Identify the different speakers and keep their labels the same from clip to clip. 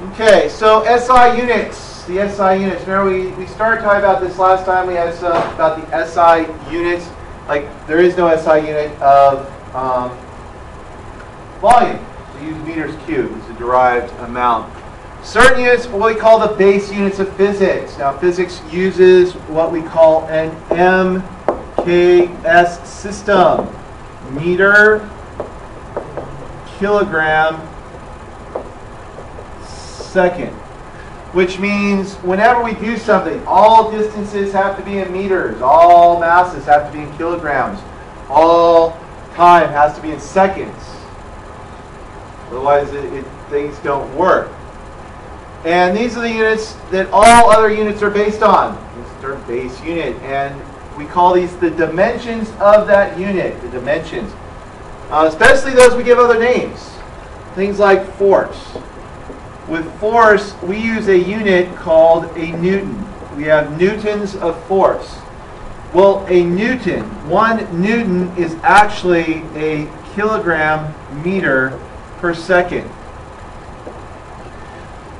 Speaker 1: Okay, so SI units. The SI units. Remember, we started talking about this last time. We had some about the SI units. Like, there is no SI unit of volume. We use meters cubed. It's a derived amount. Certain units are what we call the base units of physics. Now, physics uses what we call an MKS system. Meter, kilogram, second. Which means whenever we do something, all distances have to be in meters. All masses have to be in kilograms. All time has to be in seconds. Otherwise, things don't work. And these are the units that all other units are based on. This is our base unit. And we call these the dimensions of that unit. The dimensions. Especially those we give other names. Things like force. With force, we use a unit called a newton. We have newtons of force. Well, a newton, 1 newton is actually a kilogram meter per second.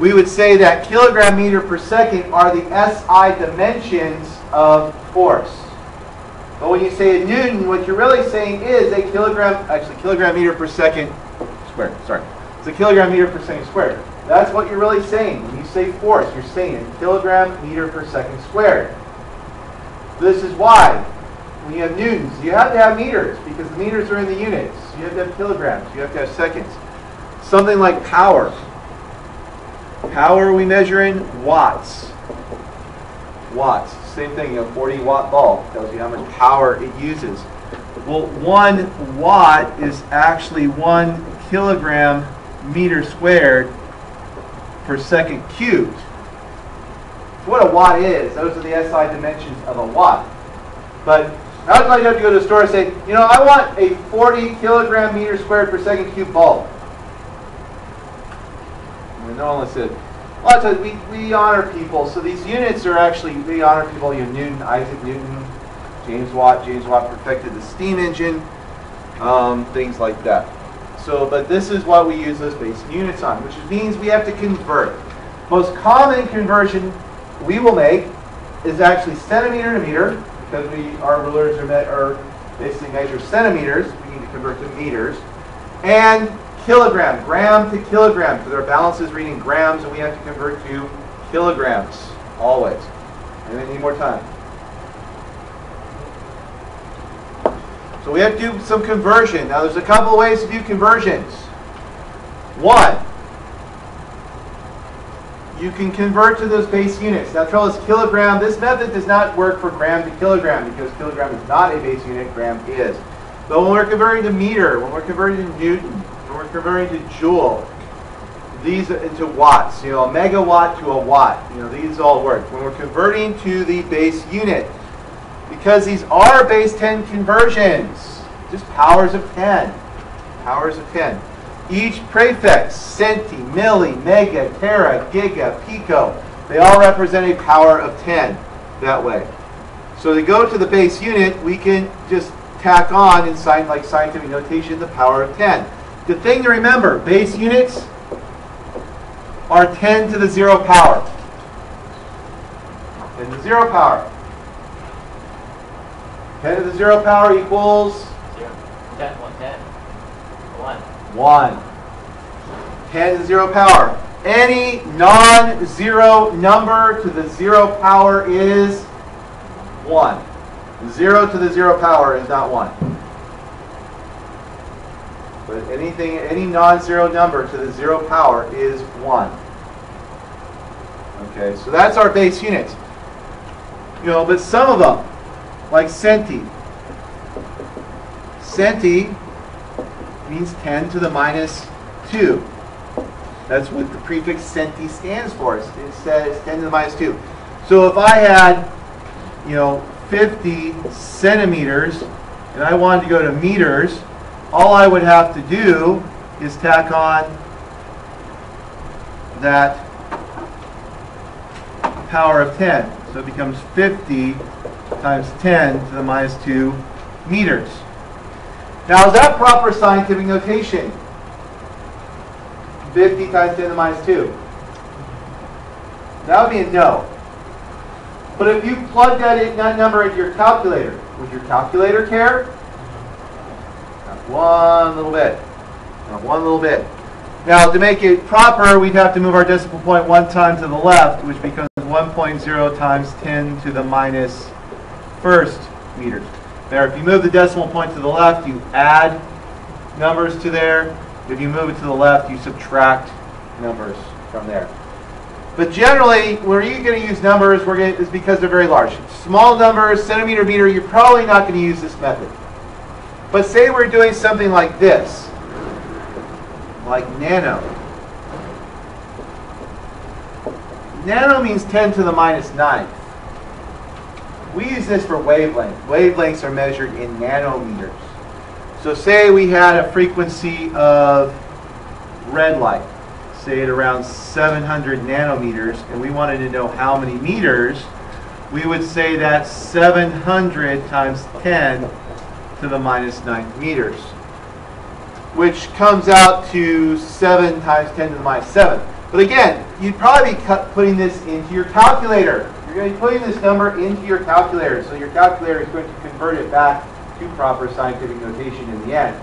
Speaker 1: We would say that kilogram meter per second are the SI dimensions of force. But when you say a newton, what you're really saying is a kilogram meter per second squared. Sorry. It's a kilogram meter per second squared. That's what you're really saying. When you say force, you're saying a kilogram meter per second squared. This is why, when you have newtons, you have to have meters, because the meters are in the units. You have to have kilograms. You have to have seconds. Something like power. Power we measure in watts. Watts. Same thing, 40-watt bulb tells you how much power it uses. Well, 1 watt is actually 1 kilogram meter squared per second cubed. So what a watt is, those are the SI dimensions of a watt. But now you have to go to the store and say, I want a 40 kilogram meter squared per second cubed bulb. And no one said, a lot of times we honor people, so these units are actually, we honor people, Newton, Isaac Newton, James Watt. James Watt perfected the steam engine, things like that. So, but this is what we use those basic units on, which means we have to convert. Most common conversion we will make is actually centimeter to meter, because our rulers are basically measure centimeters. We need to convert to meters, and kilogram, gram to kilogram, because our balance is reading grams, and we have to convert to kilograms always. And we need more time. So we have to do some conversion. Now there's a couple of ways to do conversions. One, you can convert to those base units. Now trouble is kilogram. This method does not work for gram to kilogram because kilogram is not a base unit, gram is. But when we're converting to meter, when we're converting to newton, when we're converting to joule, these into watts, a megawatt to a watt, these all work. When we're converting to the base unit, because these are base 10 conversions, just powers of 10. Powers of 10. Each prefix, centi, milli, mega, tera, giga, pico, they all represent a power of 10 that way. So to go to the base unit, we can just tack on in scientific notation the power of 10. The thing to remember, base units are 10 to the 0 power. 10 to the 0 power. 10 to the 0 power equals?
Speaker 2: 0. 10. 1.
Speaker 1: 1. 10 to the 0 power. Any non-zero number to the 0 power is 1. 0 to the 0 power is not 1. But any non-zero number to the 0 power is 1. Okay, so that's our base units. But some of them, like centi. Centi means 10 to the minus 2. That's what the prefix centi stands for. It says 10 to the minus 2. So if I had, 50 centimeters and I wanted to go to meters, all I would have to do is tack on that power of 10. So it becomes 50 times 10 to the minus 2 meters. Now, is that proper scientific notation? 50 times 10 to the minus 2. That would be a no. But if you plug that number into your calculator, would your calculator care? Not one little bit. Not one little bit. Now, to make it proper, we'd have to move our decimal point one time to the left, which becomes 1.0 times 10 to the minus first meters. There, if you move the decimal point to the left, you add numbers to there. If you move it to the left, you subtract numbers from there. But generally, where you're going to use numbers is because they're very large. Small numbers, centimeter, meter, you're probably not going to use this method. But say we're doing something like this, like nano. Nano means 10 to the minus 9. We use this for wavelength. Wavelengths are measured in nanometers. So say we had a frequency of red light, say at around 700 nanometers, and we wanted to know how many meters, we would say that's 700 times 10 to the minus 9 meters, which comes out to 7 times 10 to the minus 7. But again, you'd probably be putting this into your calculator. You're going to be putting this number into your calculator, so your calculator is going to convert it back to proper scientific notation in the end,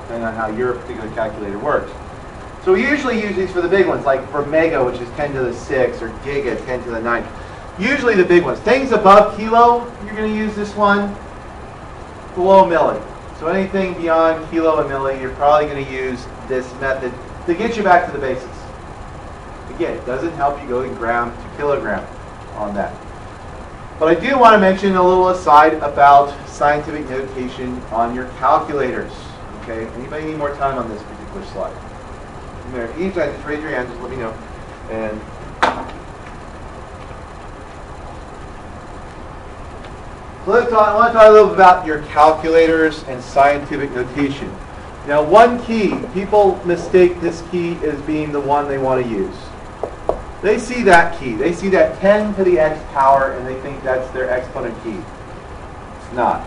Speaker 1: depending on how your particular calculator works. So we usually use these for the big ones, like for mega, which is 10 to the 6, or giga, 10 to the 9. Usually the big ones. Things above kilo, you're going to use this one. Below milli. So anything beyond kilo and milli, you're probably going to use this method to get you back to the basics. Again, it doesn't help you go in gram to kilogram on that. But I do want to mention a little aside about scientific notation on your calculators. Okay? Anybody need more time on this particular slide? If you just raise your hand, just let me know. And so I want to talk a little bit about your calculators and scientific notation. Now, one key, people mistake this key as being the one they want to use. They see that key. They see that 10 to the x power, and they think that's their exponent key. It's not.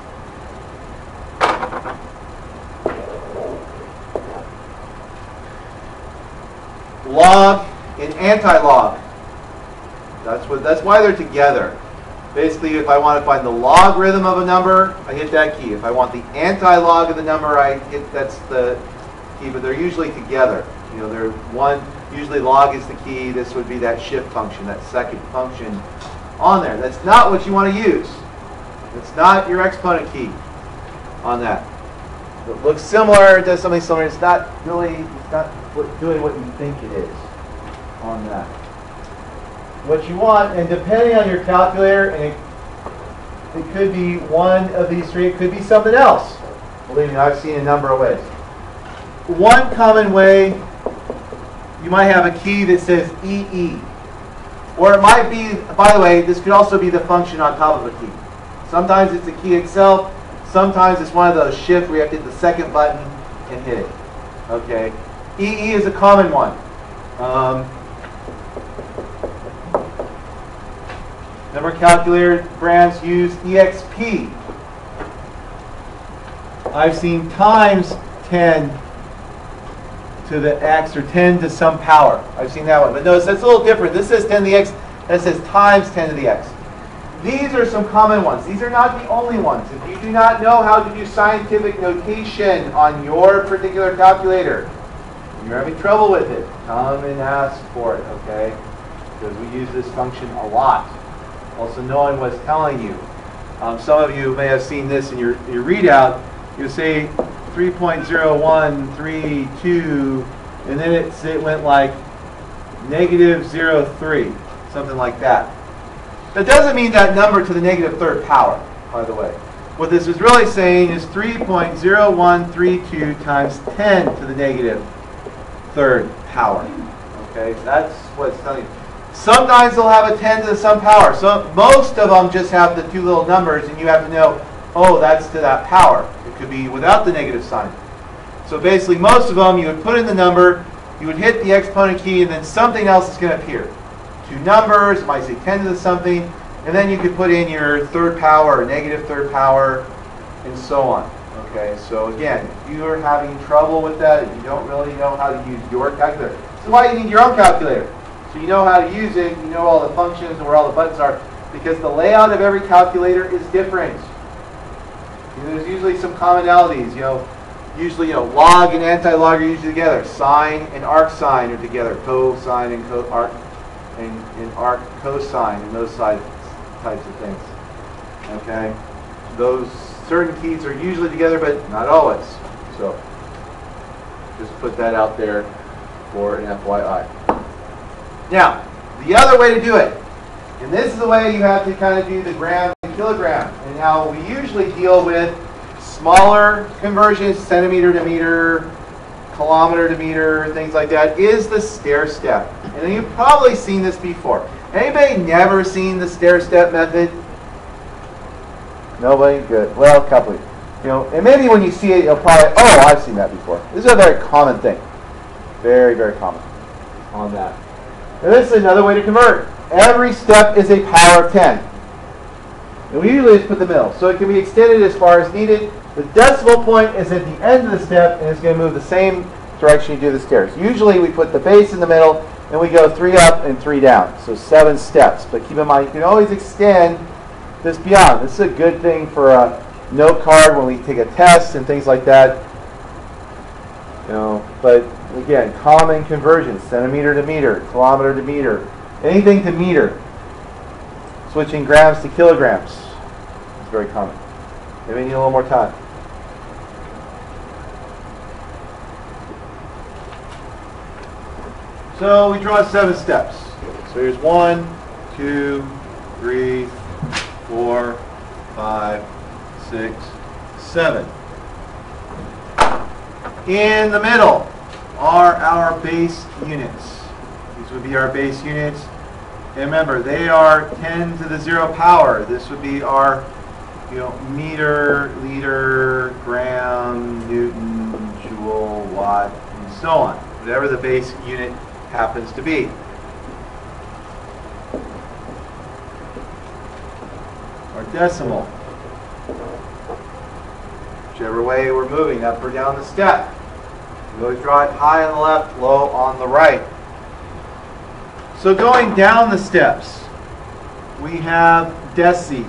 Speaker 1: Log and anti-log. That's why they're together. Basically, if I want to find the logarithm of a number, I hit that key. If I want the anti-log of the number, that's the key. But they're usually together. You know, they're one. Usually, log is the key. This would be that shift function, that second function on there. That's not what you want to use. It's not your exponent key on that. It looks similar. It does something similar. It's not really. It's not doing what you think it is on that. What you want, and depending on your calculator, and it could be one of these three, it could be something else. Believe me, I've seen a number of ways. One common way, you might have a key that says EE. Or it might be, by the way, this could also be the function on top of a key. Sometimes it's the key itself. Sometimes it's one of those shifts where you have to hit the second button and hit it. Okay? EE is a common one. Number calculator brands use EXP. I've seen times 10 to the x, or 10 to some power. I've seen that one. But notice that's a little different. This says 10 to the x. That says times 10 to the x. These are some common ones. These are not the only ones. If you do not know how to do scientific notation on your particular calculator, and you're having trouble with it, come and ask for it, okay? Because we use this function a lot. Also, knowing what's telling you. Some of you may have seen this in your readout. You say 3.0132, and then it went like negative 0.3, something like that. That doesn't mean that number to the negative third power, by the way. What this is really saying is 3.0132 times 10 to the negative third power. Okay, that's what it's telling you. Sometimes they'll have a 10 to some power. So most of them just have the two little numbers, and you have to know, oh, that's to that power. It could be without the negative sign. So basically, most of them, you would put in the number, you would hit the exponent key, and then something else is going to appear. Two numbers, it might say 10 to the something, and then you could put in your third power or negative third power, and so on. Okay, so again, if you are having trouble with that, if you don't really know how to use your calculator, this is why you need your own calculator. So So you know how to use it, you know all the functions and where all the buttons are, because the layout of every calculator is different. There's usually some commonalities, usually, log and anti-log are usually together. Sine and arc sine are together. Cosine and arc and arc cosine and those types of things. Okay? Those certain keys are usually together, but not always. So just put that out there for an FYI. Now, the other way to do it, and this is the way you have to kind of do the gram and kilogram, and how we usually deal with smaller conversions, centimeter to meter, kilometer to meter, things like that, is the stair step. And you've probably seen this before. Anybody never seen the stair step method? Nobody? Good. Well, a couple of you. And maybe when you see it, you'll probably, oh, I've seen that before. This is a very common thing. Very, very common on that. And this is another way to convert. Every step is a power of 10. And we usually just put the middle. So it can be extended as far as needed. The decimal point is at the end of the step, and it's going to move the same direction you do the stairs. Usually we put the base in the middle, and we go 3 up and 3 down. So 7 steps. But keep in mind, you can always extend this beyond. This is a good thing for a note card when we take a test and things like that. But again, common conversions, centimeter to meter, kilometer to meter, anything to meter. Switching grams to kilograms is very common. Maybe we need a little more time. So we draw 7 steps. So here's 1, 2, 3, 4, 5, 6, 7. In the middle are our base units. These would be our base units. And remember, they are 10 to the 0 power. This would be our, meter, liter, gram, newton, joule, watt, and so on. Whatever the base unit happens to be. Our decimal. Whichever way we're moving, up or down the step. You always draw it high on the left, low on the right. So going down the steps, we have deci,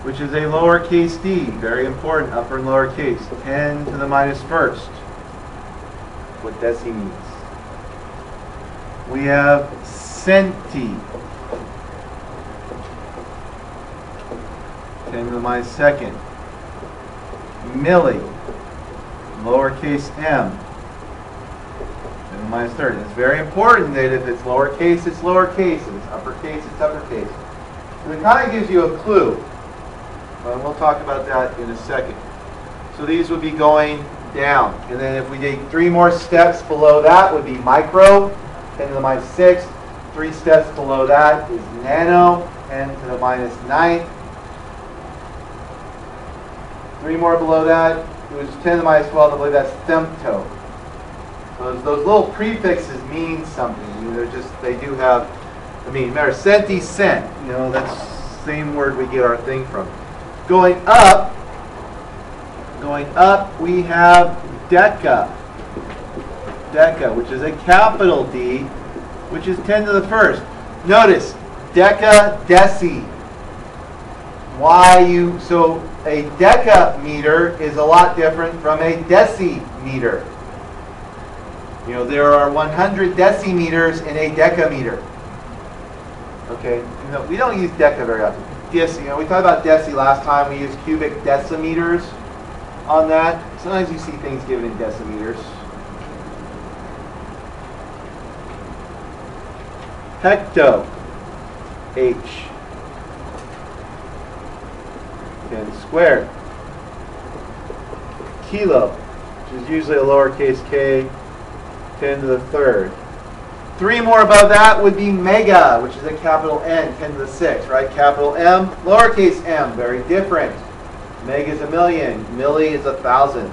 Speaker 1: which is a lowercase d, very important, upper and lower case, 10 to the minus first. What deci means. We have centi, 10 to the minus second. Milli, lowercase m, minus third. It's very important that if it's lowercase, it's lowercase. If it's uppercase, it's uppercase. So it kind of gives you a clue. And we'll talk about that in a second. So these would be going down. And then if we take 3 more steps below that would be micro, 10 to the minus 6. 3 steps below that is nano, 10 to the minus 9th. 3 more below that, which is 10 to the minus 12, I believe that's femto. Those little prefixes mean something. They do have a meaning. Remember, centi, cent. That's the same word we get our thing from. Going up, we have deca. Deca, which is a capital D, which is 10 to the first. Notice, deca, deci. So a decameter is a lot different from a decimeter. There are 100 decimeters in a decameter. Okay, we don't use deca very often. Deci, we talked about deci last time. We used cubic decimeters on that. Sometimes you see things given in decimeters. Hecto, H, 10 squared. Kilo, which is usually a lowercase k, 10 to the third. 3 more above that would be mega, which is a capital N, 10 to the 6th, right? Capital M, lowercase m, very different. Meg is a million, milli is 1,000.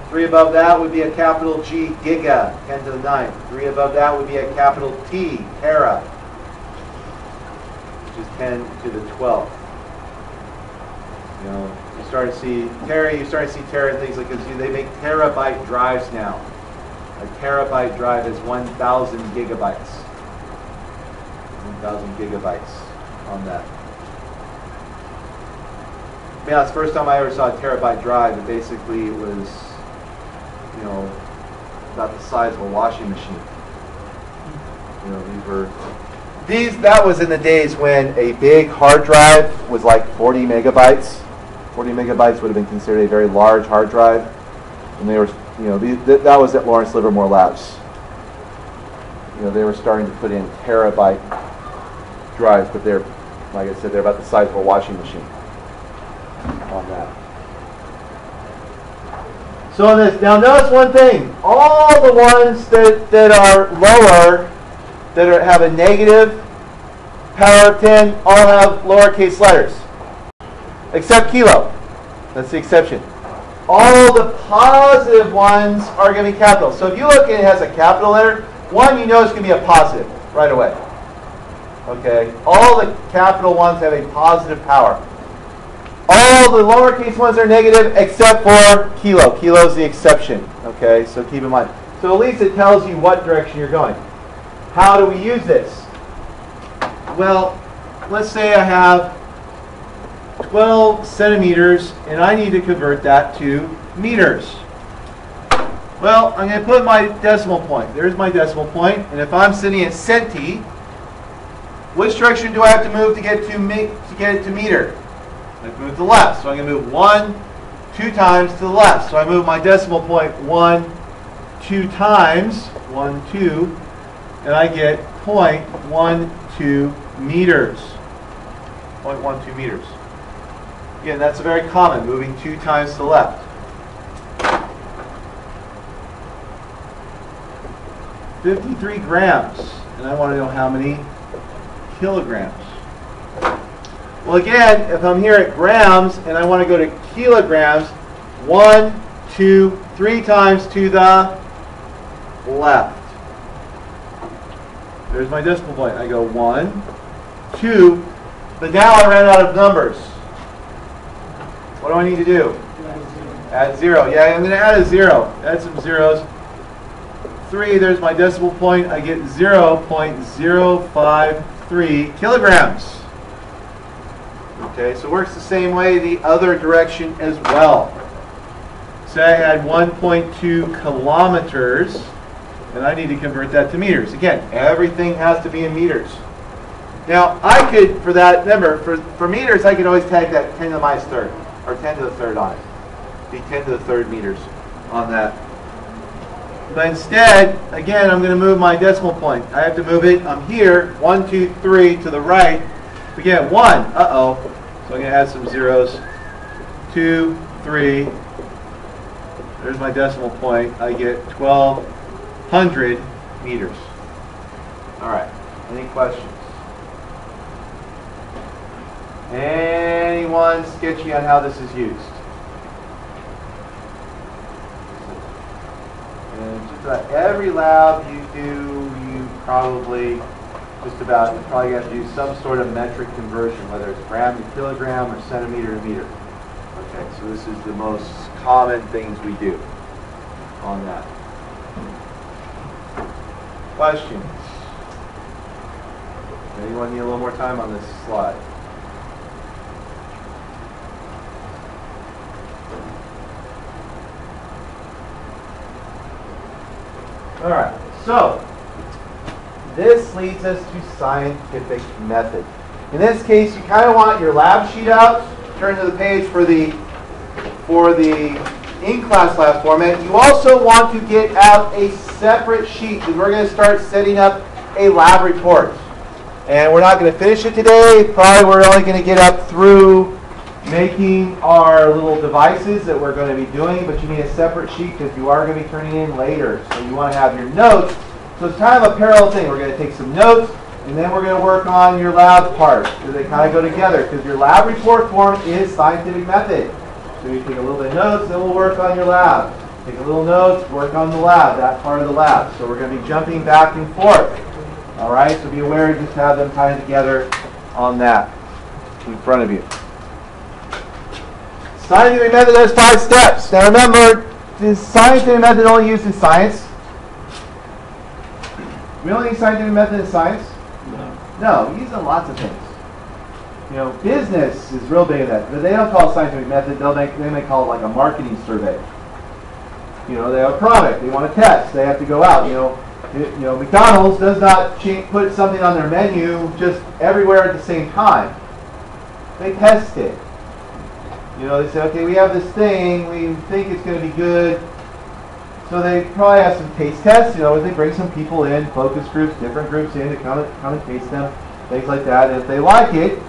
Speaker 1: 3 above that would be a capital G, giga, 10 to the 9th. 3 above that would be a capital T, tera, which is 10 to the 12th. You start to see tera and things like this. They make terabyte drives now. A terabyte drive is 1,000 gigabytes. 1,000 gigabytes on that. Yeah, it's the first time I ever saw a terabyte drive. It basically was, you know, about the size of a washing machine. You know, that was in the days when a big hard drive was like 40 megabytes. 40 megabytes would have been considered a very large hard drive. And they were, you know, that was at Lawrence Livermore Labs. You know, they were starting to put in terabyte drives, but they're, like I said, they're about the size of a washing machine on that. So on this, now notice one thing. All the ones that are lower, that have a negative power of 10, all have lowercase letters. Except kilo. That's the exception. All the positive ones are going to be capital. So if you look and it has a capital letter, one you know is going to be a positive right away. Okay? All the capital ones have a positive power. All the lowercase ones are negative except for kilo. Kilo is the exception. Okay? So keep in mind. So at least it tells you what direction you're going. How do we use this? Well, let's say I have 12 centimeters and I need to convert that to meters. Well, I'm going to put my decimal point. There's my decimal point. And if I'm sitting at centi, which direction do I have to move to get it to meter? I have to move to the left. So I'm going to move 1, 2 times to the left. So I move my decimal point 1, 2 times, 1, 2, and I get 0.12 meters. 0.12 meters. Again, that's very common, moving 2 times to the left. 53 grams, and I want to know how many kilograms. Well, again, if I'm here at grams and I want to go to kilograms, 1, 2, 3 times to the left. There's my decimal point. I go 1, 2, but now I ran out of numbers. What do I need to do? Add 0. Yeah, I'm going to add a 0. Add some zeros. 3, there's my decimal point. I get 0.053 kilograms. Okay, so it works the same way the other direction as well. Say I had 1.2 kilometers, and I need to convert that to meters. Again, everything has to be in meters. Now, I could, for that, remember, for meters, I could always tag that 10 to the minus third, or 10 to the third on it. Be 10 to the third meters on that. But instead, again, I'm going to move my decimal point. I have to move it, I'm here, 1, 2, 3 to the right. Again, 1, uh-oh. So I'm going to add some zeros. 2, 3. There's my decimal point. I get 1,200 meters. All right. Any questions? Anyone sketchy on how this is used? And just about every lab you do, you probably have to do some sort of metric conversion, whether it's gram to kilogram or centimeter to meter. Okay, so this is the most common things we do on that. Questions? Anyone need a little more time on this slide? All right, so this leads us to scientific method. In this case, you kind of want your lab sheet out. Turn to the page for the in-class lab format. You also want to get out a separate sheet because we're going to start setting up a lab report. And we're not going to finish it today. Probably we're only going to get up through making our little devices that we're going to be doing, but you need a separate sheet because you are going to be turning in later. So you want to have your notes. So it's kind of a parallel thing. We're going to take some notes, and then we're going to work on your lab part because they kind of go together because your lab report form is scientific method. So you take a little bit of notes, then we'll work on your lab. Take a little notes, work on the lab, that part of the lab. So we're going to be jumping back and forth. All right, so be aware, just have them tied together on that in front of you. Scientific method has 5 steps. Now remember, the scientific method only used in science. We only use scientific method in science?
Speaker 2: No.
Speaker 1: No, we use it in lots of things. You know, business is real big at that. But they don't call it scientific method. They may call it like a marketing survey. You know, they have a product. They want to test. They have to go out. You know, McDonald's does not put something on their menu just everywhere at the same time. They test it. You know, they say, okay, we have this thing. We think it's going to be good. So they probably have some taste tests. You know, they bring some people in, focus groups, different groups in to come and taste them, things like that. And if they like it,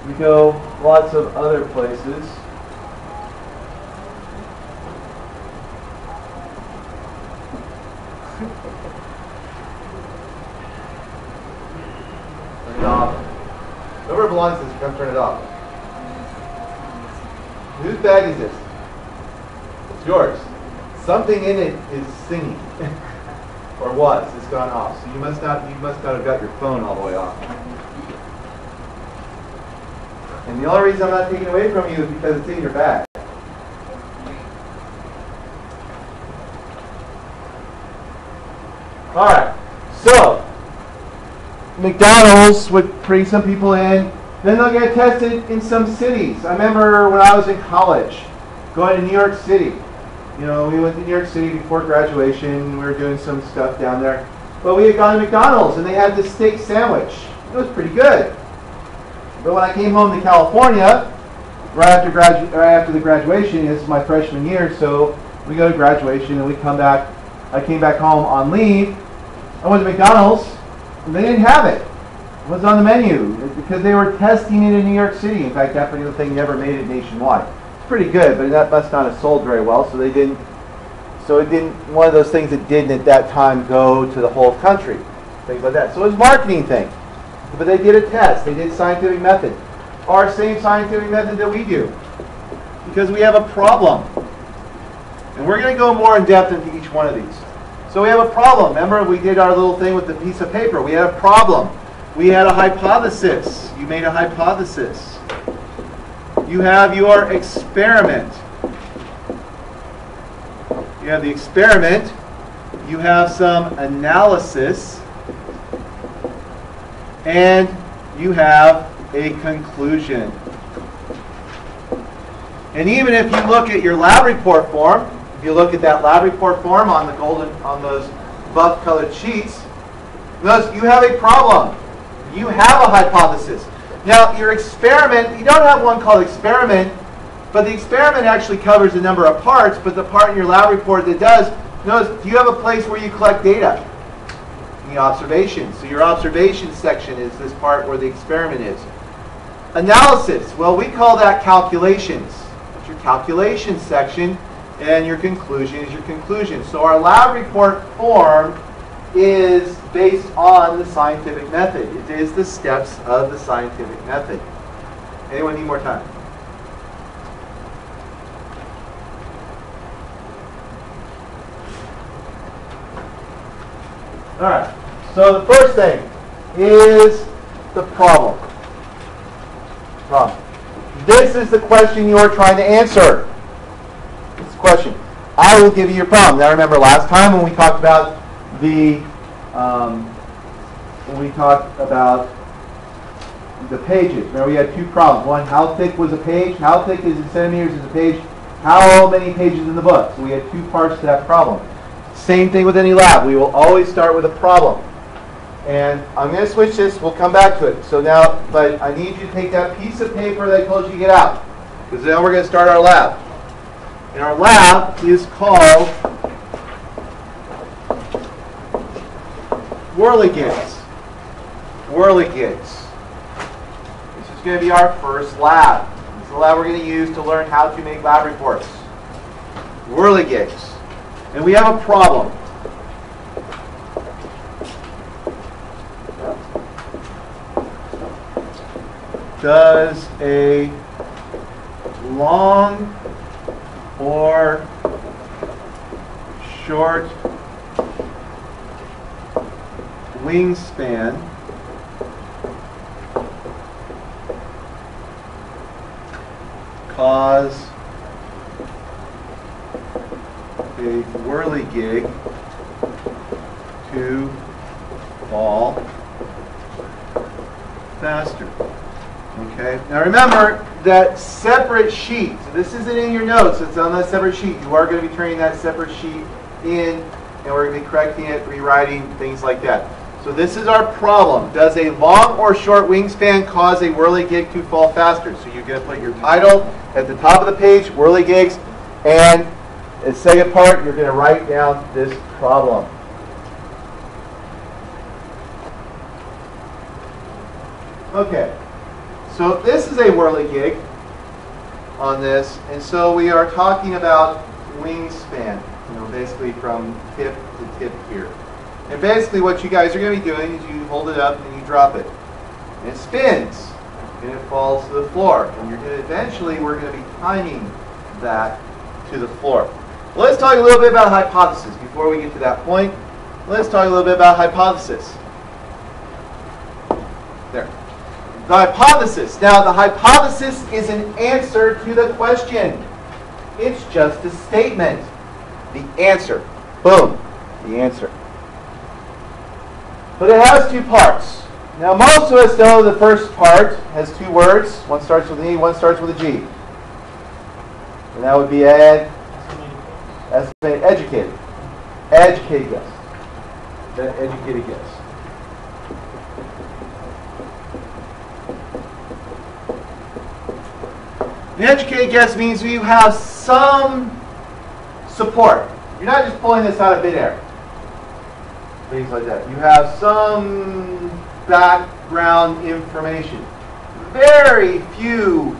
Speaker 1: we go lots of other places. Turn it off. Whoever belongs to this, come turn it off. Whose bag is this? It's yours. Something in it is singing, or was. It's gone off. So you must not have got your phone all the way off. And the only reason I'm not taking it away from you is because it's in your bag. All right. So McDonald's would bring some people in. Then they'll get tested in some cities. I remember when I was in college, going to New York City. You know, we went to New York City before graduation. We were doing some stuff down there. But we had gone to McDonald's, and they had this steak sandwich. It was pretty good. But when I came home to California, right after the graduation, it's my freshman year, so we go to graduation, and we come back. I came back home on leave. I went to McDonald's, and they didn't have it. It was on the menu because they were testing it in New York City. In fact, that particular thing never made it nationwide. Pretty good, but that must not have sold very well, so it didn't, one of those things that didn't at that time go to the whole country, things like that. So it was a marketing thing, but they did a test, they did scientific method, our same scientific method that we do, because we have a problem, and we're going to go more in depth into each one of these. So we have a problem. Remember, we did our little thing with the piece of paper. We had a problem. We had a hypothesis. You made a hypothesis. You have your experiment. You have the experiment. You have some analysis. And you have a conclusion. And even if you look at your lab report form, if you look at that lab report form on those buff-colored sheets, notice you have a problem. You have a hypothesis. Now, your experiment, you don't have one called experiment, but the experiment actually covers a number of parts, but the part in your lab report that does, notice, do you have a place where you collect data? The observations. So your observation section is this part where the experiment is. Analysis, well, we call that calculations. That's your calculation section, and your conclusion is your conclusion. So our lab report form is based on the scientific method. It is the steps of the scientific method. Anyone need more time? All right. So the first thing is the problem. This is the question you are trying to answer. This question. I will give you your problem. Now remember last time when we talked about the pages. Remember we had two problems. One, how thick was a page? How thick is in centimeters is a page? How many pages in the book? So we had two parts to that problem. Same thing with any lab. We will always start with a problem. And I'm going to switch this. We'll come back to it. So now, but I need you to take that piece of paper that I told you to get out. Because now we're going to start our lab. And our lab is called Whirligigs. Whirligigs. This is going to be our first lab. This is the lab we're going to use to learn how to make lab reports. Whirligigs. And we have a problem. Does a long or short wingspan cause a whirligig to fall faster. Okay. Now remember that separate sheet. So this isn't in your notes. It's on that separate sheet. You are going to be turning that separate sheet in, and we're going to be correcting it, rewriting, things like that. So this is our problem. Does a long or short wingspan cause a whirligig to fall faster? So you're going to put your title at the top of the page, whirligigs, and the second part, you're going to write down this problem. Okay, so this is a whirligig on this, and so we are talking about wingspan, basically from tip to tip here. And basically what you guys are going to be doing is you hold it up and you drop it. And it spins, and it falls to the floor. And eventually we're going to be timing that to the floor. Well, let's talk a little bit about hypothesis before we get to that point. Let's talk a little bit about hypothesis. There. The hypothesis. Now, the hypothesis is an answer to the question. It's just a statement. The answer. Boom. The answer. But it has two parts. Now, most of us know the first part has two words. One starts with an E, one starts with a G. And that would be educated. Educated guess. That educated guess. An educated guess means you have some support. You're not just pulling this out of midair. Things like that. You have some background information. Very few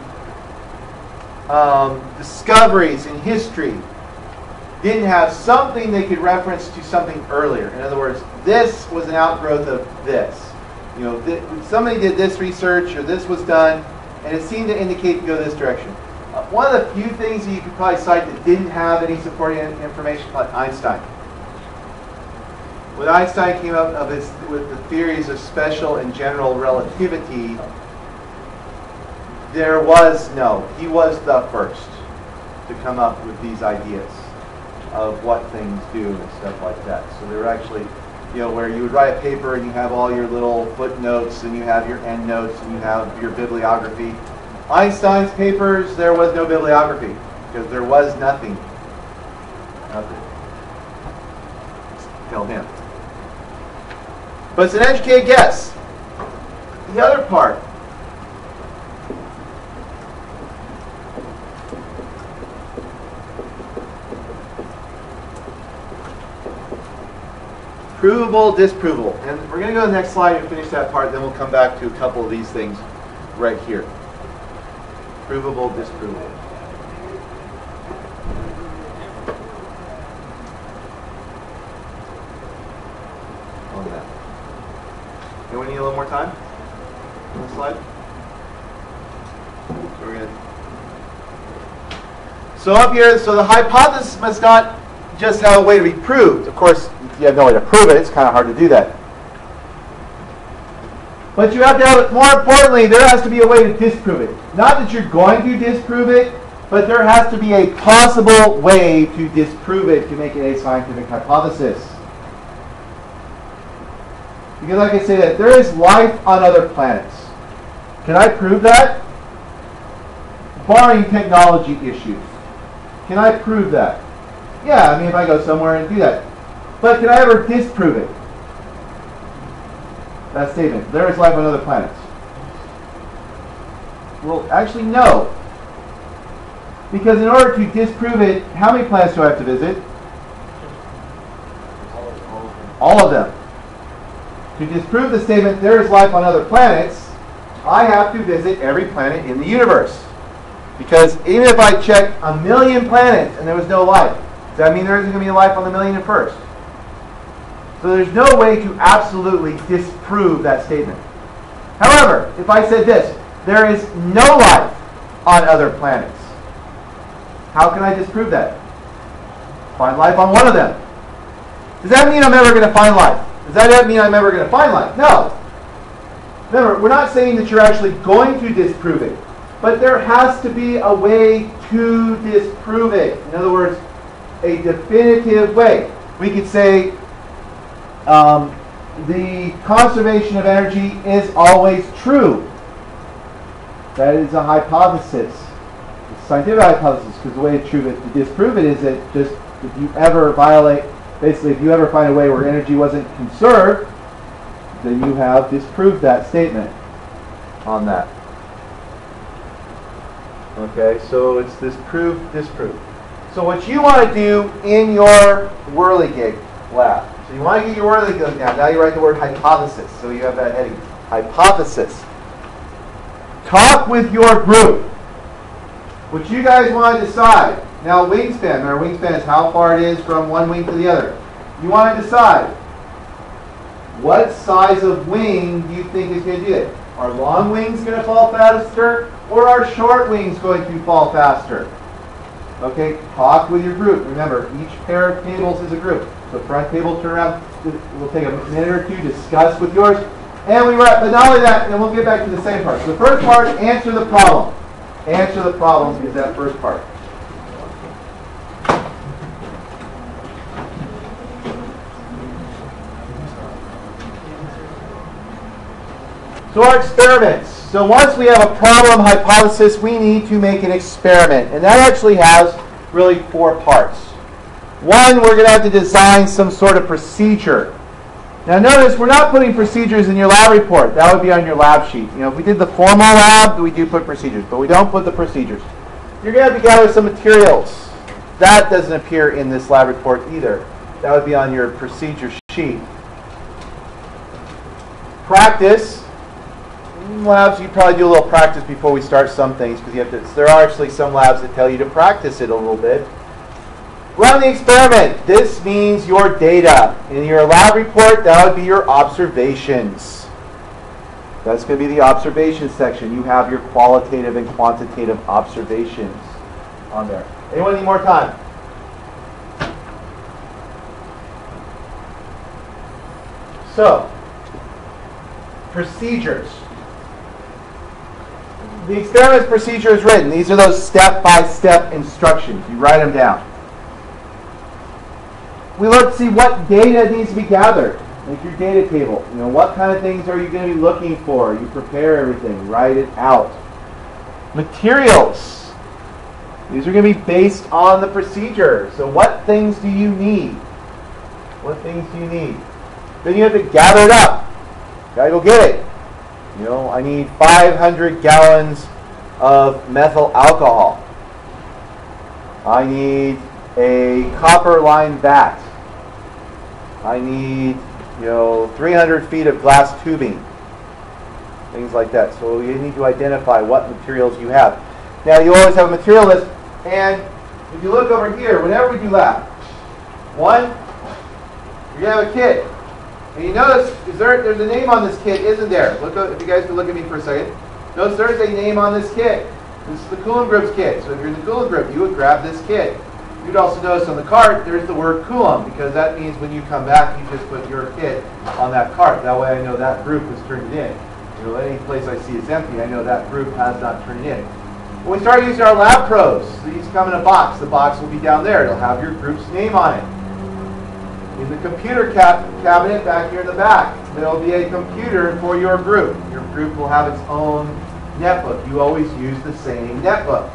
Speaker 1: discoveries in history didn't have something they could reference to something earlier. In other words, this was an outgrowth of this. Somebody did this research or this was done, and it seemed to indicate to go this direction. One of the few things that you could probably cite that didn't have any supporting information, like Einstein. When Einstein came up with the theories of special and general relativity, he was the first to come up with these ideas of what things do and stuff like that. So they were actually, where you would write a paper and you have all your little footnotes and you have your endnotes and you have your bibliography. Einstein's papers, there was no bibliography because there was nothing. Nothing. Tell him. But it's an educated guess. The other part. Provable, disprovable. And we're going to go to the next slide and finish that part, then we'll come back to a couple of these things right here. Provable, disprovable. On that. Anyone need a little more time on the slide? So we're going to. So up here, so the hypothesis must not just have a way to be proved. Of course, if you have no way to prove it, it's kind of hard to do that. But you have to have it, more importantly, there has to be a way to disprove it. Not that you're going to disprove it, but there has to be a possible way to disprove it to make it a scientific hypothesis. Because like I say, that there is life on other planets. Can I prove that? Barring technology issues. Can I prove that? Yeah, I mean, if I go somewhere and do that. But can I ever disprove it? That statement. There is life on other planets. Well, actually, no. Because in order to disprove it, how many planets do I have to visit? All of them. To disprove the statement, there is life on other planets, I have to visit every planet in the universe. Because even if I check 1,000,000 planets and there was no life, does that mean there isn't going to be life on the 1,000,001st? So there's no way to absolutely disprove that statement. However, if I said this, there is no life on other planets, how can I disprove that? Find life on one of them. Does that mean I'm ever going to find life? Does that mean I'm ever going to find life? No. Remember, we're not saying that you're actually going to disprove it, but there has to be a way to disprove it. In other words, a definitive way. We could say, the conservation of energy is always true. That is a hypothesis. It's a scientific hypothesis, because the way to disprove it is that just if you ever violate, basically if you ever find a way where energy wasn't conserved, then you have disproved that statement on that. Okay, so it's disprove, disprove. So what you want to do in your whirligig lab, so you want to get your whirligig down. Now you write the word hypothesis, so you have that heading. Hypothesis. Talk with your group. What you guys want to decide. Now wingspan, our wingspan is how far it is from one wing to the other. You want to decide what size of wing do you think is going to do it. Are long wings going to fall faster, or are short wings going to fall faster? Okay, talk with your group. Remember, each pair of tables is a group. So front table, turn around. We'll take a minute or two, discuss with yours. And we write, but not only that, and we'll get back to the same part. So the first part, answer the problem. Answer the problem is that first part. So our experiments. So once we have a problem hypothesis, we need to make an experiment. And that actually has really 4 parts. One, we're going to have to design some sort of procedure. Now notice, we're not putting procedures in your lab report. That would be on your lab sheet. You know, if we did the formal lab, we do put procedures, but we don't put the procedures. You're going to have to gather some materials. That doesn't appear in this lab report either. That would be on your procedure sheet. Practice. In labs, you probably do a little practice before we start some things, because you have to. There are actually some labs that tell you to practice it a little bit. Run the experiment. This means your data. In your lab report, that would be your observations. That's going to be the observations section. You have your qualitative and quantitative observations on there. Anyone need more time? So, procedures. The experiment procedure is written. These are those step-by-step instructions. You write them down. We look to see what data needs to be gathered. Like your data table. You know, what kind of things are you going to be looking for? You prepare everything. Write it out. Materials. These are going to be based on the procedure. So what things do you need? What things do you need? Then you have to gather it up. Gotta go get it. You know, I need 500 gallons of methyl alcohol. I need a copper lined vat. I need, 300 feet of glass tubing. Things like that. So you need to identify what materials you have. Now you always have a material list, and if you look over here, whenever we do lab, one, you have a kit. And you notice, there's a name on this kit, isn't there? Look, if you guys can look at me for a second. Notice there's a name on this kit. This is the Coulomb Group's kit. So if you're in the Coulomb Group, you would grab this kit. You'd also notice on the cart, there's the word Coulomb, because that means when you come back, you just put your kit on that cart. That way I know that group has turned it in. Any place I see is empty, I know that group has not turned it in. When we start using our lab pros, these come in a box. The box will be down there. It'll have your group's name on it. In the computer cabinet back here in the back, there'll be a computer for your group. Your group will have its own netbook. You always use the same netbook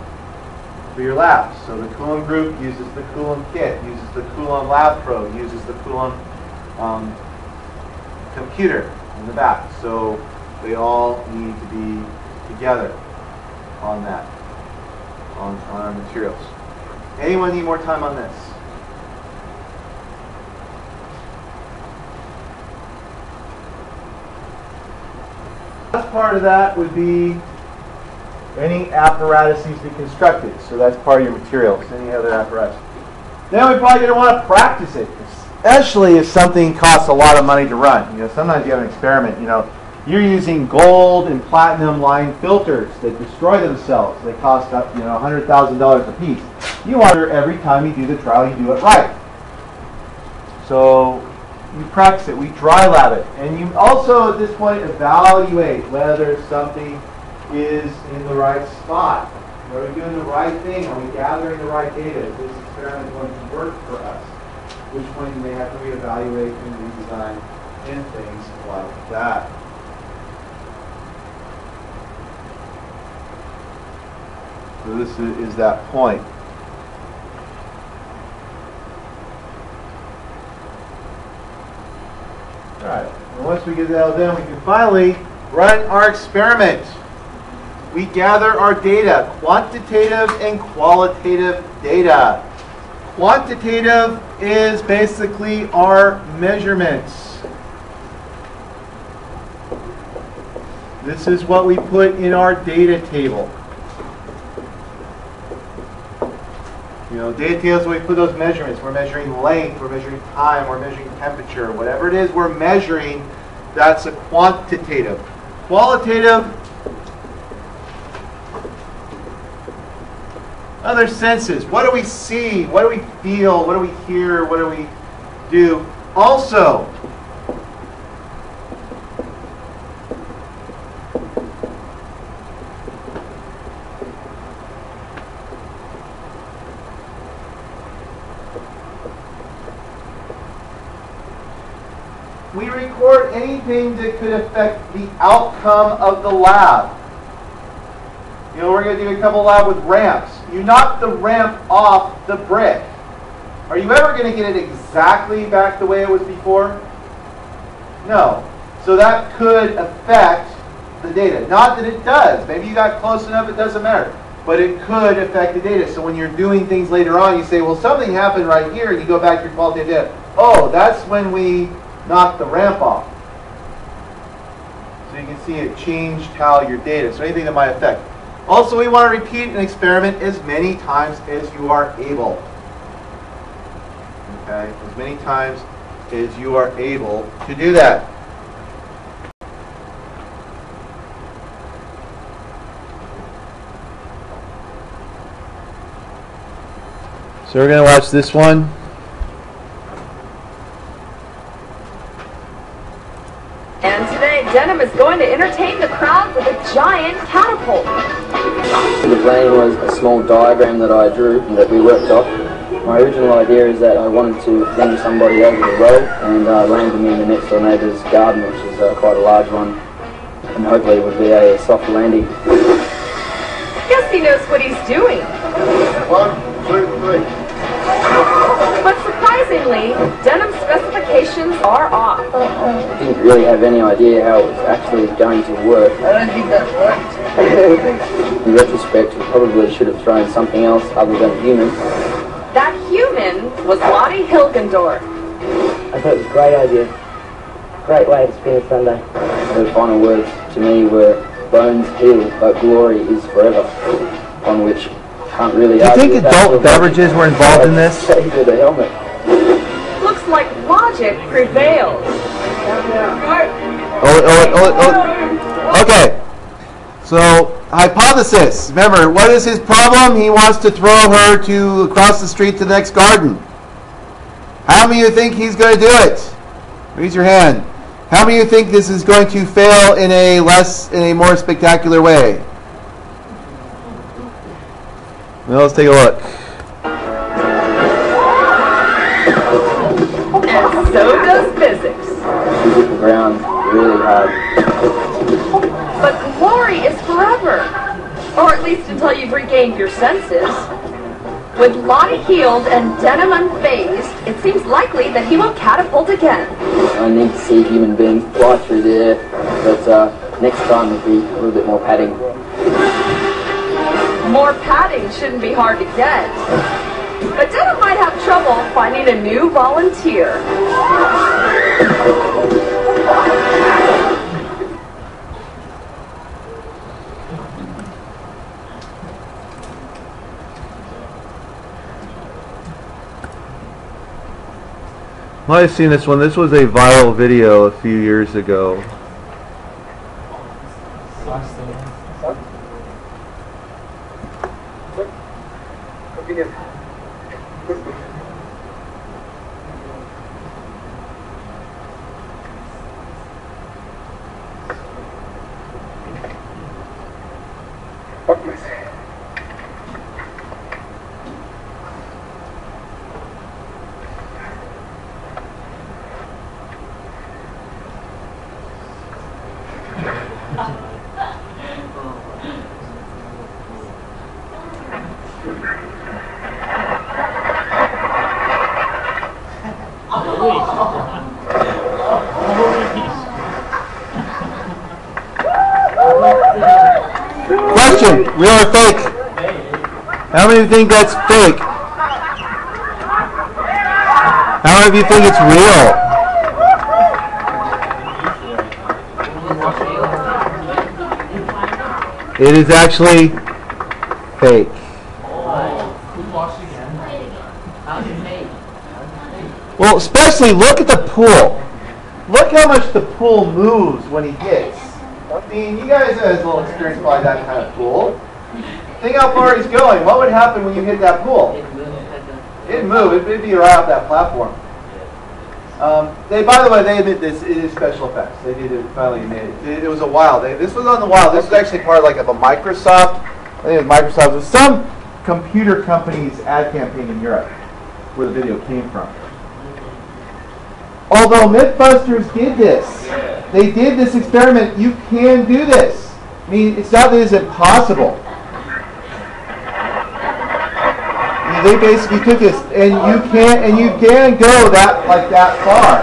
Speaker 1: for your labs. So the Coulomb Group uses the Coulomb kit, uses the Coulomb Lab Pro, uses the Coulomb computer in the back. So they all need to be together on that, on our materials. Anyone need more time on this? Last part of that would be any apparatus needs to be constructed. So that's part of your materials, any other apparatus. Then we're probably going to want to practice it, especially if something costs a lot of money to run. Sometimes you have an experiment, you're using gold and platinum lined filters that destroy themselves. They cost up, $100,000 a piece. You want to, every time you do the trial, you do it right. So you practice it. We dry lab it. And you also, at this point, evaluate whether something is in the right spot. Are we doing the right thing? Are we gathering the right data? Is this experiment going to work for us? which one you may have to reevaluate and redesign, and things like that. So this is that point. All right, and once we get that all done, we can finally run our experiment. We gather our data, quantitative and qualitative data. Quantitative is basically our measurements. This is what we put in our data table. You know, data table is where we put those measurements. We're measuring length, we're measuring time, we're measuring temperature. Whatever it is we're measuring, that's a quantitative. Qualitative, other senses. What do we see? What do we feel? What do we hear? What do we do? Also, we record anything that could affect the outcome of the lab. You know, we're going to do a couple lab with ramps. You knock the ramp off the brick. Are you ever going to get it exactly back the way it was before? No. So that could affect the data. Not that it does. Maybe you got close enough, it doesn't matter. But it could affect the data. So when you're doing things later on, you say, well, something happened right here, and you go back to your qualitative data. Oh, that's when we knocked the ramp off. So you can see it changed how your data. So anything that might affect. Also, we want to repeat an experiment as many times as you are able. Okay, as many times as you are able to do that. So we're going to watch this one.
Speaker 3: And today, Denim is going to entertain the crowd with a giant catapult.
Speaker 4: The plan was a small diagram that I drew and that we worked off. My original idea is that I wanted to fling somebody over the road and land them in the next door neighbour's garden, which is quite a large one, and hopefully it would be a soft landing.
Speaker 3: Guess he knows what he's doing.
Speaker 1: 1, 2, 3.
Speaker 3: But surprisingly, Denim's specifications are off.
Speaker 4: I didn't really have any idea how it was actually going to work.
Speaker 2: I don't think that worked.
Speaker 4: In retrospect, we probably should have thrown something else other than a human.
Speaker 3: That human was Lottie Hilgendorf.
Speaker 5: I thought it was a great idea. Great way to spend a Sunday.
Speaker 4: Her final words to me were, "Bones heal, but glory is forever." On which I can't really
Speaker 1: Do you
Speaker 4: argue
Speaker 1: think
Speaker 4: with that.
Speaker 1: adult beverages were involved in this?
Speaker 4: Saved her the helmet.
Speaker 3: Looks like logic prevails.
Speaker 1: Okay. So, hypothesis. Remember, what is his problem? He wants to throw her across the street to the next garden. How many of you think he's going to do it? Raise your hand. How many of you think this is going to fail in a more spectacular way? Well, let's take a look.
Speaker 3: And so does physics.
Speaker 4: She hit the ground really hard.
Speaker 3: But glory is forever. Or at least until you've regained your senses. With Lottie healed and Denim unfazed, it seems likely that he will catapult again.
Speaker 4: I need to see human beings fly through there, but next time would be a little bit more padding.
Speaker 3: More padding shouldn't be hard to get. But Denim might have trouble finding a new volunteer.
Speaker 1: Well, I've seen this one. This was a viral video a few years ago. Question, real or fake? How many of you think that's fake? How many of you think it's real? It is actually fake. Well, especially look at the pool. Look how much the pool moves when he hits. I mean, you guys have a little experience by that kind of pool. Think how far he's going. What would happen when you hit that pool? It'd move. It'd be right off that platform. By the way, they admit this. It is special effects. They did it. Finally made it. It was a while. This was on the while. This was actually part of a Microsoft. I think it was Microsoft. It was some computer company's ad campaign in Europe where the video came from. Although Mythbusters did this, they did this experiment. You can do this. I mean, it's not that it's impossible. They basically took this, and you can go that far.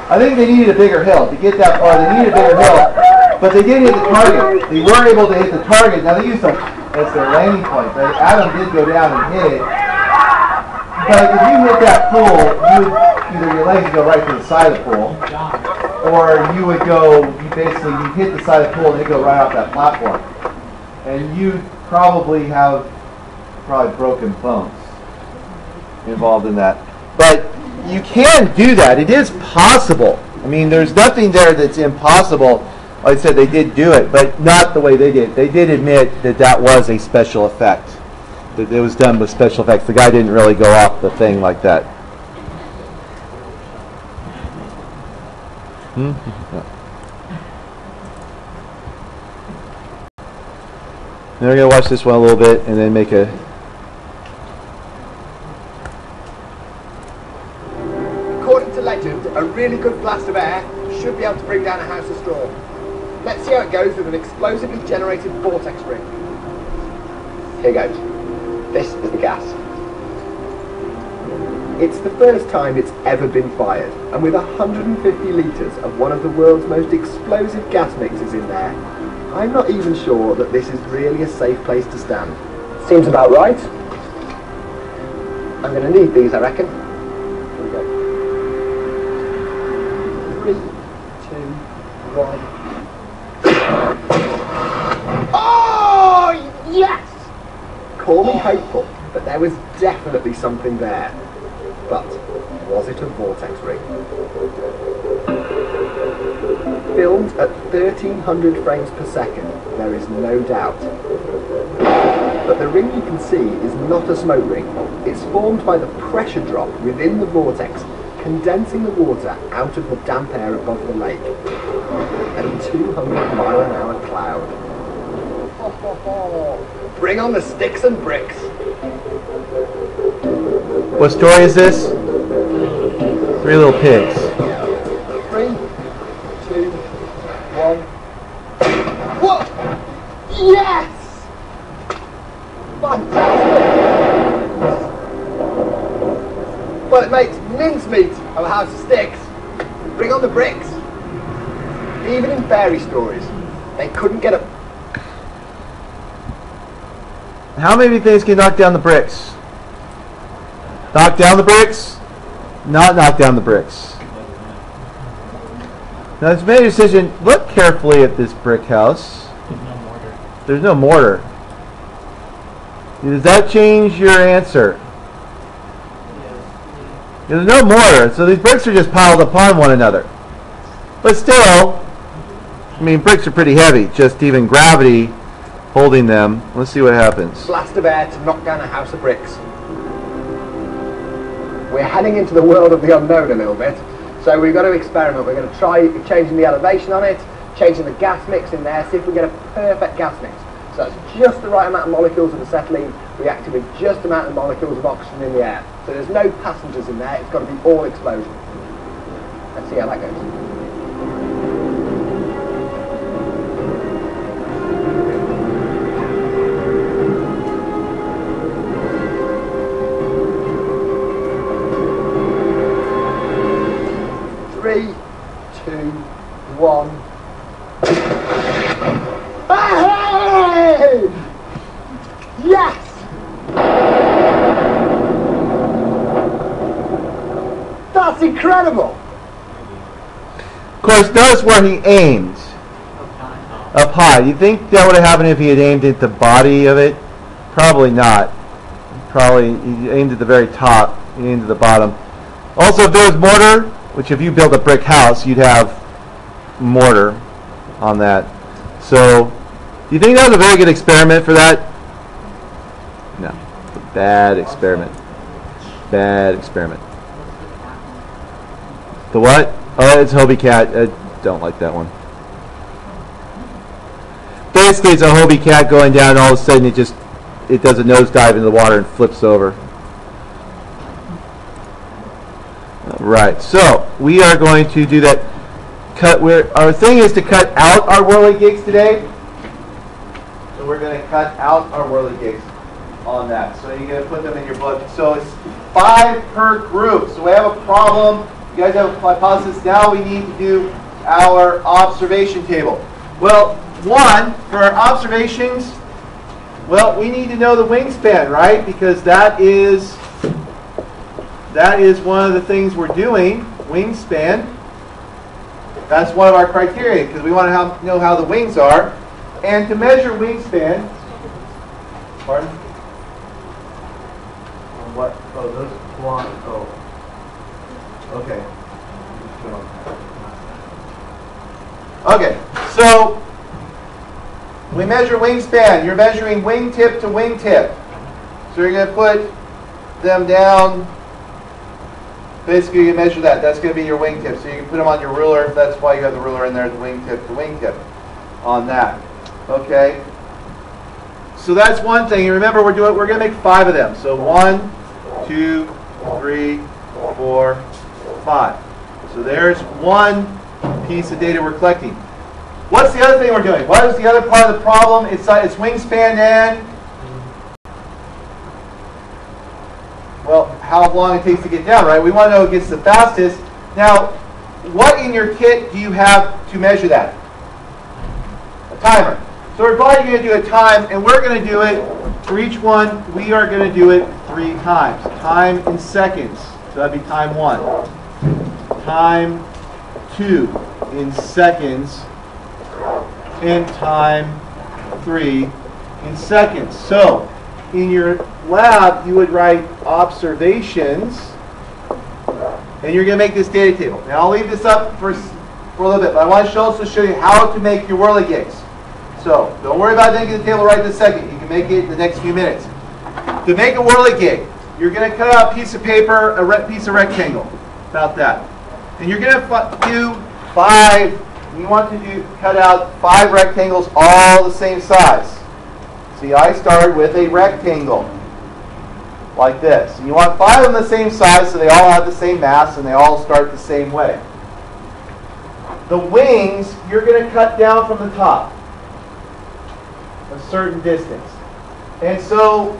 Speaker 1: I think they needed a bigger hill to get that far. They needed a bigger hill, but they did hit the target. They were able to hit the target. Now they used them as their landing point. But Adam did go down and hit it. But if you hit that pool, your legs would go right to the side of the pool, or you hit the side of the pool and they go right off that platform, and you probably have broken bones involved in that. But you can do that. It is possible. I mean, there's nothing there that's impossible. Like I said, they did do it, but not the way they did. They did admit that that was a special effect. That it was done with special effects. The guy didn't really go off the thing like that. Yeah. Then we're going to watch this one a little bit and then make a...
Speaker 2: According to legend, a really good blast of air should be able to bring down a house of straw. Let's see how it goes with an explosively generated vortex ring. Here goes. This is the gas. It's the first time it's ever been fired, and with 150 litres of one of the world's most explosive gas mixes in there, I'm not even sure that this is really a safe place to stand. Seems about right. I'm going to need these, I reckon. Here we go. 3, 2, 1. Oh, yes! Call me hopeful, but there was definitely something there. But was it a vortex ring? Filmed at 1300 frames per second, there is no doubt. But the ring you can see is not a smoke ring. It's formed by the pressure drop within the vortex, condensing the water out of the damp air above the lake. A 200-mile-an-hour cloud. Bring on the sticks and bricks.
Speaker 1: What story is this? 3 Little Pigs.
Speaker 2: 3, 2, 1. Whoa! Yes! Fantastic! Well, it makes mincemeat of a house of sticks. Bring on the bricks. Even in fairy stories, they couldn't get a...
Speaker 1: How many things can knock down the bricks? Knock down the bricks? Not knock down the bricks. Now it's made a decision. Look carefully at this brick house. There's no mortar. Does that change your answer? There's no mortar, so these bricks are just piled upon one another. But still, I mean, bricks are pretty heavy. Just even gravity holding them. Let's see what happens.
Speaker 2: Blast of air to knock down a house of bricks. We're heading into the world of the unknown a little bit, so we've got to experiment. We're going to try changing the elevation on it, changing the gas mix in there, see if we get a perfect gas mix. So that's just the right amount of molecules of acetylene reacting with just the amount of molecules of oxygen in the air. So there's no passengers in there, it's got to be all explosion. Let's see how that goes. 3, 2, 1. Hey! Yes! That's incredible!
Speaker 1: Of course, notice where he aimed. Up high. You think that would have happened if he had aimed at the body of it? Probably not. Probably he aimed at the very top. He aimed at the bottom. Also, if there was mortar, which if you built a brick house, you'd have mortar on that. So, do you think that was a very good experiment for that? No. It's a bad experiment. Bad experiment. The what? Oh, it's Hobie Cat. I don't like that one. Basically, it's a Hobie Cat going down, and all of a sudden it does a nosedive into the water and flips over. Right. So we are going to do that. Our thing is to cut out our whirligigs today. So we're going to cut out our whirligigs on that. So you're going to put them in your book. So it's 5 per group. So we have a problem. You guys have a hypothesis. Now we need to do our observation table. Well, for our observations, well, we need to know the wingspan, right? Because that is one of the things we're doing, wingspan. That's one of our criteria, because we want to know how the wings are. And to measure wingspan, pardon? What? Oh, those blonde. Oh. Okay. Okay, so we measure wingspan. You're measuring wingtip to wingtip. So you're going to put them down. Basically, you measure that. That's going to be your wingtip. So you can put them on your ruler. That's why you have the ruler in there, the wingtip to wingtip on that. Okay. So that's one thing. And remember, we're going to make 5 of them. So 1, 2, 3, 4, 5. So there's one piece of data we're collecting. What's the other thing we're doing? What is the other part of the problem? It's wingspan and, well, how long it takes to get down, right? We want to know who gets the fastest. Now, what in your kit do you have to measure that? A timer. So we're probably going to do a time, and we're going to do it for each one. We are going to do it 3 times. Time in seconds. So that'd be time 1. Time 2 in seconds. And time 3 in seconds. So, in your lab, you would write observations, and you're going to make this data table. Now, I'll leave this up for a little bit, but I want to also show you how to make your whirligigs. So, don't worry about making the table right this second. You can make it in the next few minutes. To make a whirligig, you're going to cut out a piece of paper, a piece of rectangle, about that. And you're going to do 5. You want to cut out 5 rectangles all the same size. See, I started with a rectangle like this. And you want 5 of them the same size so they all have the same mass and they all start the same way. The wings, you're going to cut down from the top a certain distance. And so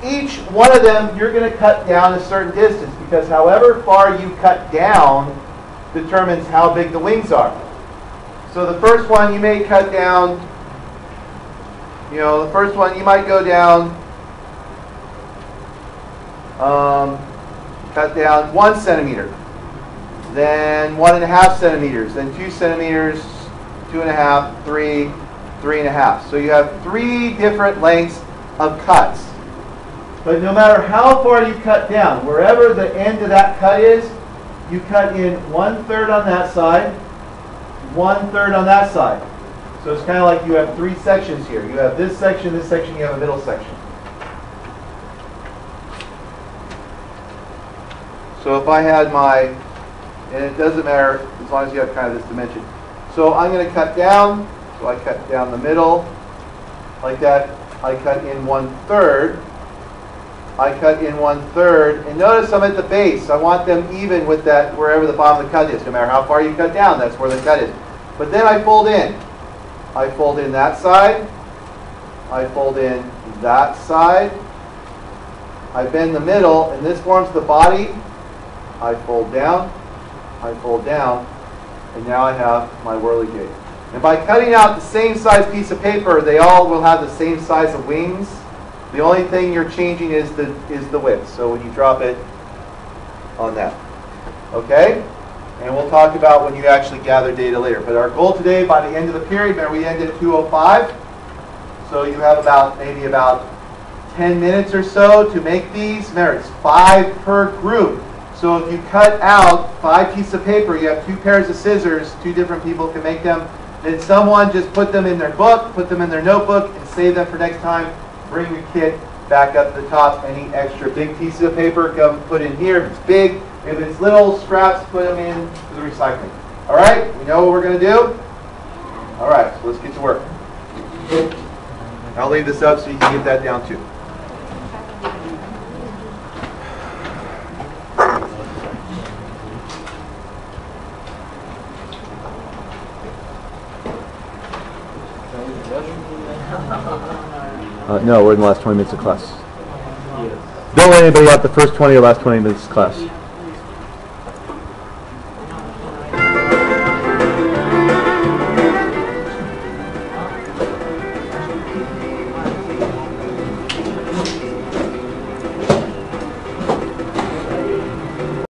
Speaker 1: each one of them, you're going to cut down a certain distance, because however far you cut down determines how big the wings are. So the first one you may cut down, the first one you might go down, cut down 1 centimeter, then 1.5 centimeters, then 2 centimeters, 2.5, 3, 3.5. So you have 3 different lengths of cuts. But no matter how far you cut down, wherever the end of that cut is, you cut in 1/3 on that side, 1/3 on that side. So it's kind of like you have 3 sections here. You have this section, you have a middle section. So if I had and it doesn't matter as long as you have kind of this dimension. So I'm going to cut down, so I cut down the middle, like that. I cut in 1/3. I cut in 1/3, and notice I'm at the base. I want them even with that wherever the bottom of the cut is. No matter how far you cut down, that's where the cut is. But then I fold in. I fold in that side. I fold in that side. I bend the middle, and this forms the body. I fold down. I fold down, and now I have my whirligig. And by cutting out the same size piece of paper, they all will have the same size of wings. The only thing you're changing is the width. So when you drop it on that. Okay? And we'll talk about when you actually gather data later. But our goal today, by the end of the period, remember we ended at 2:05. So you have maybe about 10 minutes or so to make these. Remember, it's 5 per group. So if you cut out 5 pieces of paper, you have 2 pairs of scissors, 2 different people can make them. Then someone just put them in their book, put them in their notebook, and save them for next time. Bring your kit back up to the top. Any extra big pieces of paper, come put in here. If it's big, if it's little scraps, put them in to the recycling. All right, we know what we're going to do? All right, so let's get to work. I'll leave this up so you can get that down too.
Speaker 6: No, we're in the last 20 minutes of class. Don't let anybody out the first 20 or last 20 minutes of class.